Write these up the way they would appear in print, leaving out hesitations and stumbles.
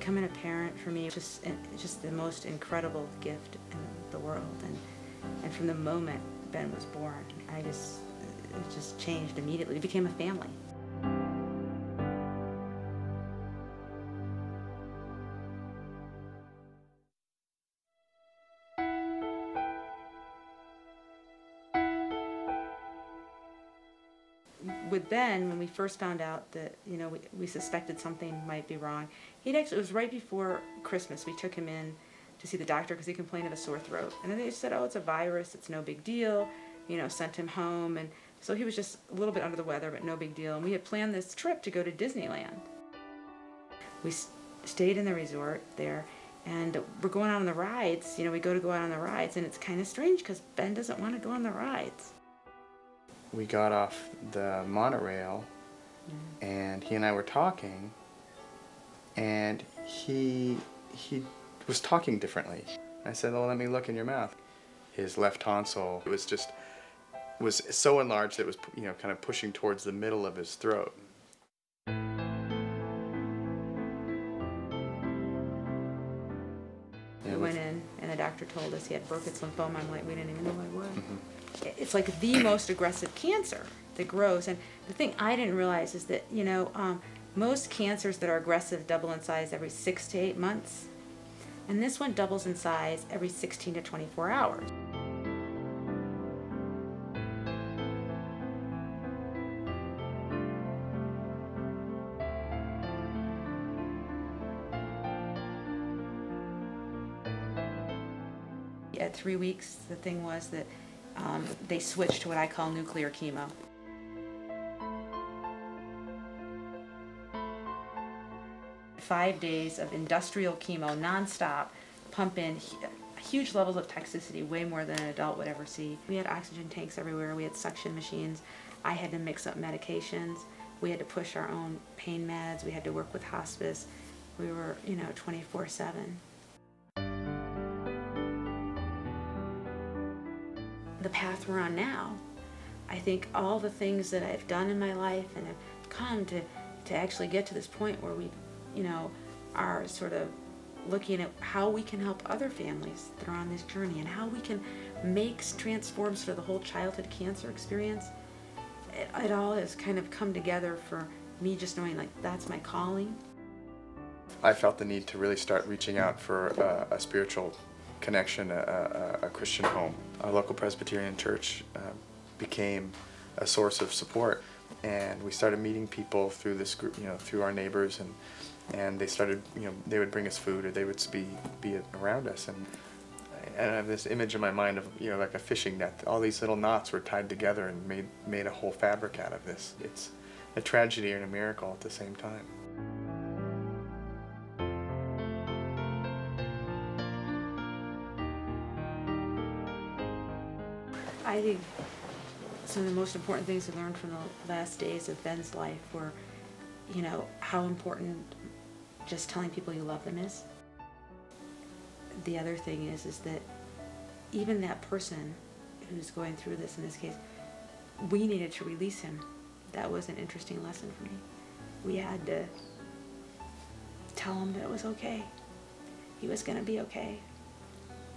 Becoming a parent for me is just the most incredible gift in the world. And from the moment Ben was born, it just changed immediately. We became a family. With Ben, when we first found out that, we suspected something might be wrong, it was right before Christmas. We took him in to see the doctor because he complained of a sore throat. And then they said, oh, it's a virus, it's no big deal, sent him home. And so he was just a little bit under the weather, but no big deal. And we had planned this trip to go to Disneyland. We stayed in the resort there, and we're going out on the rides. We go out on the rides, and it's kind of strange because Ben doesn't want to go on the rides. We got off the monorail, and he and I were talking, and he was talking differently. I said, well, let me look in your mouth. His left tonsil was so enlarged that it was, kind of pushing towards the middle of his throat. We went in, and the doctor told us he had Burkitt's lymphoma. I'm like, we didn't even know what it was. It's like the most aggressive cancer that grows. And the thing I didn't realize is that, most cancers that are aggressive double in size every 6 to 8 months. And this one doubles in size every 16 to 24 hours. At 3 weeks, the thing was that they switched to what I call nuclear chemo. Five days of industrial chemo, nonstop, pump in huge levels of toxicity, way more than an adult would ever see. We had oxygen tanks everywhere. We had suction machines. I had to mix up medications. We had to push our own pain meds. We had to work with hospice. We were, 24/7. The path we're on now, I think all the things that I've done in my life and have come to actually get to this point where we, are sort of looking at how we can help other families that are on this journey and how we can transform sort of the whole childhood cancer experience. It all has kind of come together for me, just knowing like that's my calling. I felt the need to really start reaching out for a spiritual connection, a Christian home. Our local Presbyterian church became a source of support, and we started meeting people through this group, through our neighbors, and they started, they would bring us food, or they would be around us, and I have this image in my mind of, like a fishing net. All these little knots were tied together and made a whole fabric out of this. It's a tragedy and a miracle at the same time. I think some of the most important things I learned from the last days of Ben's life were, how important just telling people you love them is. The other thing is that even that person who's going through this, in this case, we needed to release him. That was an interesting lesson for me. We had to tell him that it was okay. He was going to be okay.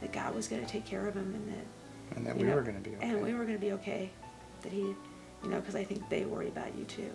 That God was going to take care of him, and that we were going to be okay. And we were going to be okay. That he, because I think they worry about you too.